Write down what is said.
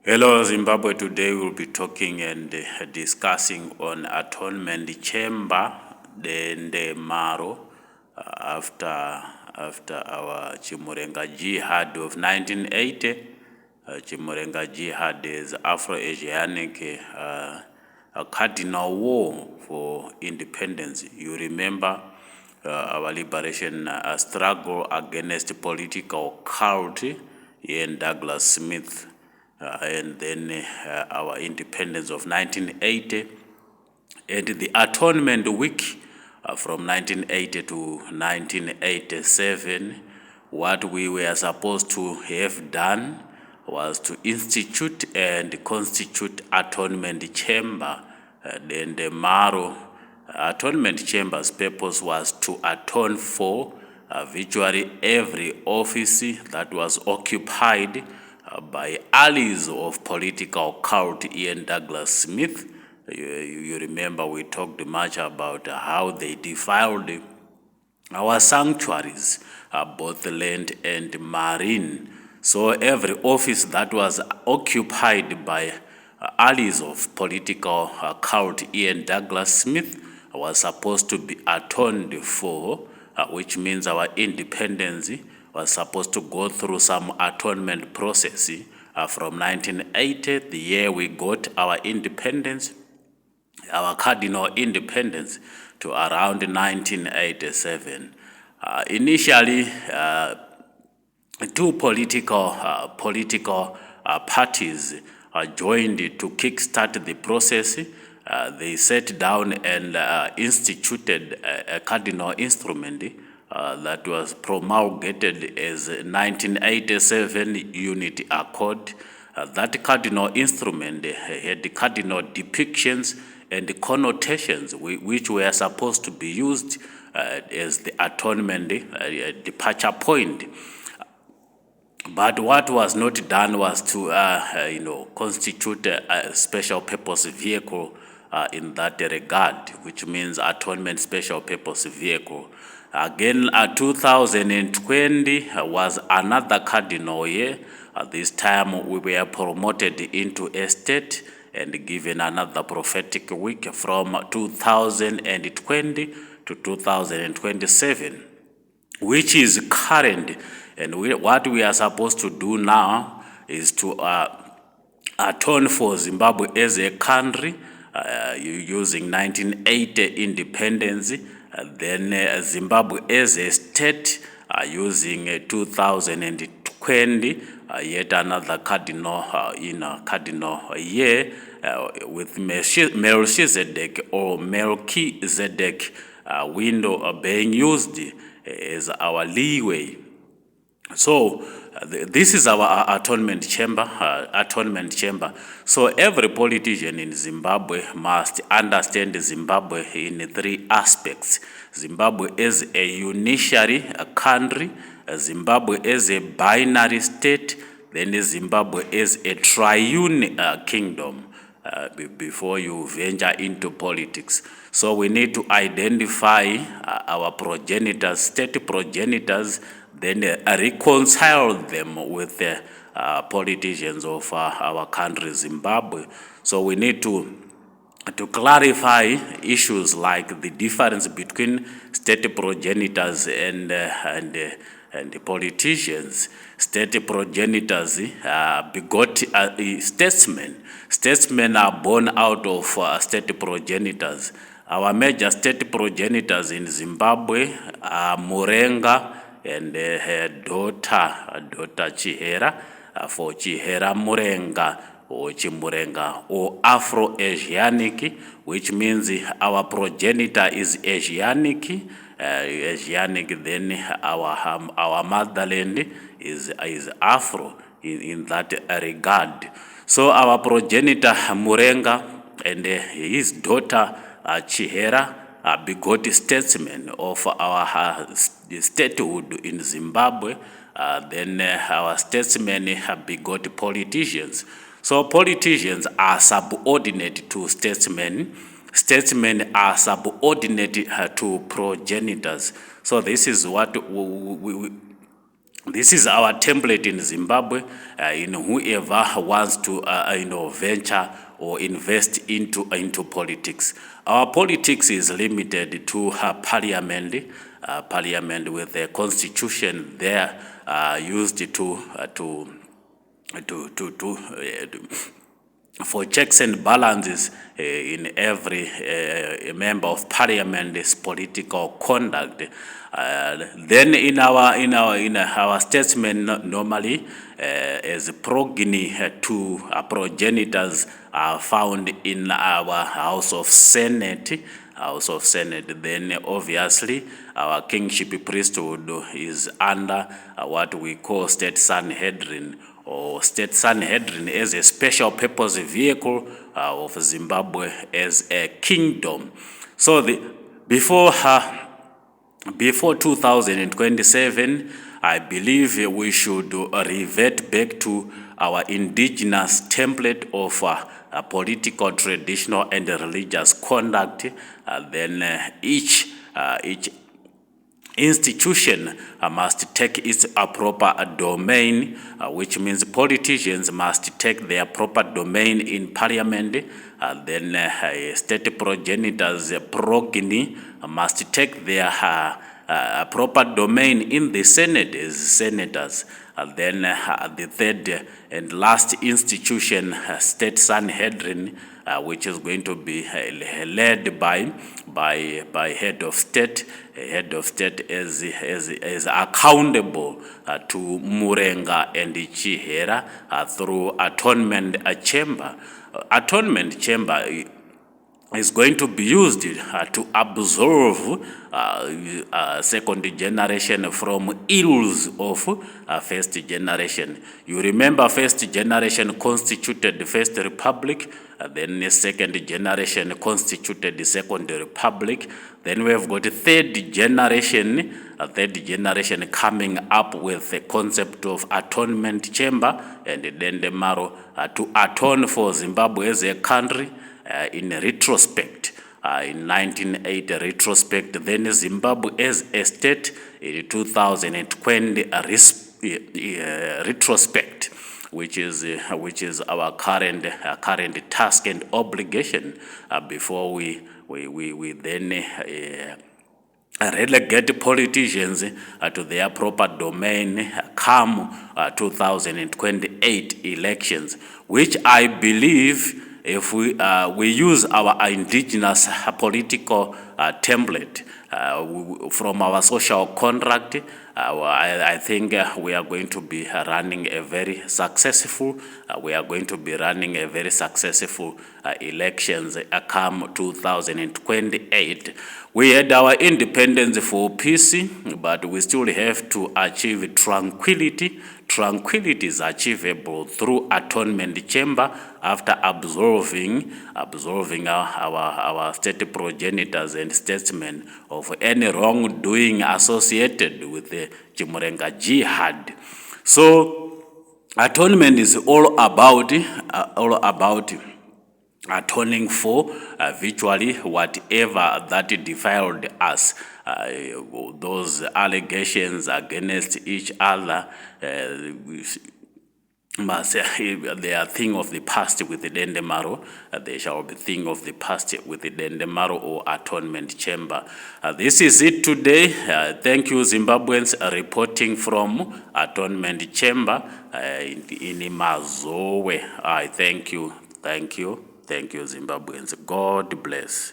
Hello Zimbabwe, today we'll be talking and discussing on Atonement Chamber, the Maro, after our Chimurenga jihad of 1980. Chimurenga jihad is Afro-Asianic a cardinal war for independence. You remember our liberation struggle against political cult in Douglas Smith, and then our independence of 1980, and the Atonement Week from 1980 to 1987. What we were supposed to have done was to institute and constitute Atonement Chamber. Then the Maro Atonement Chamber's purpose was to atone for virtually every office that was occupied by allies of political cult Ian Douglas Smith. You remember we talked much about how they defiled our sanctuaries, both land and marine. So every office that was occupied by allies of political cult Ian Douglas Smith was supposed to be atoned for, which means our independence was supposed to go through some atonement process from 1980, the year we got our independence, our cardinal independence, to around 1987. Initially, two political parties joined to kickstart the process. They sat down and instituted a cardinal instrument that was promulgated as 1987 Unity Accord. That cardinal instrument had cardinal depictions and connotations which were supposed to be used as the atonement departure point. But what was not done was to constitute a special purpose vehicle in that regard, which means atonement special purpose vehicle. Again, 2020 was another cardinal year. This time we were promoted into a state and given another prophetic week from 2020 to 2027, which is current. And what we are supposed to do now is to atone for Zimbabwe as a country using 1980 independence, then Zimbabwe as a state using 2020, yet another cardinal year with Melchizedek or Melchizedek window being used as our leeway. So this is our atonement chamber. So every politician in Zimbabwe must understand Zimbabwe in three aspects: Zimbabwe as a unitary country, Zimbabwe as a binary state, then Zimbabwe as a triune kingdom. Before you venture into politics. So we need to identify our progenitors, state progenitors, then reconcile them with the politicians of our country, Zimbabwe. So we need to clarify issues like the difference between state progenitors and the politicians. State progenitors begot statesmen. Statesmen are born out of state progenitors. Our major state progenitors in Zimbabwe are Murenga and her daughter Chihera, for Chihera Murenga or Chimurenga, or Afro-Asianic, which means our progenitor is Asianic. Asianic, then our motherland is Afro in that regard. So our progenitor Murenga and his daughter Chihera begot statesmen of our statehood in Zimbabwe. Then our statesmen have begot politicians. So politicians are subordinate to statesmen. Statesmen are subordinate to progenitors. So this is what This is our template in Zimbabwe, in whoever wants to venture or invest into politics. Our politics is limited to parliament, with the constitution there used for checks and balances in every member of parliament's political conduct. Then in our statement normally as progeny to progenitors are found in our House of Senate. Then obviously our kingship priesthood is under what we call state Sanhedrin, or state Sanhedrin as a special purpose vehicle of Zimbabwe as a kingdom. So before 2027, I believe we should revert back to our indigenous template of political, traditional, and religious conduct. Then each institution must take its proper domain, which means politicians must take their proper domain in parliament. Then state progenitors, progeny, must take their proper domain in the Senate as senators. Then the third and last institution, state Sanhedrin, which is going to be led by head of state. Head of state is accountable to Murenga and Chihera through Atonement Chamber. Atonement Chamber is going to be used to absolve second generation from ills of first generation. You remember first generation constituted the first republic, then the second generation constituted the second republic. Then we have got a third generation coming up with the concept of Atonement Chamber, and then the Maro to atone for Zimbabwe as a country. In retrospect, in 1980 retrospect, then Zimbabwe as a state in 2020 retrospect, which is our current task and obligation before we then relegate politicians to their proper domain come 2028 elections, which I believe, if we use our indigenous political template from our social contract, I think we are going to be running a very successful. Elections come 2028. We had our independence for peace, but we still have to achieve tranquility. Tranquility is achievable through Atonement Chamber after absolving our state progenitors and statesmen of any wrongdoing associated with the Chimurenga Jihad. So atonement is all about atoning for virtually whatever that defiled us. Those allegations against each other, they are thing of the past with the Dendemaro. They shall be thing of the past with the Dendemaro or Atonement Chamber. This is it today. Thank you, Zimbabweans, reporting from Atonement Chamber in Mazowe. I thank you, Zimbabweans. God bless.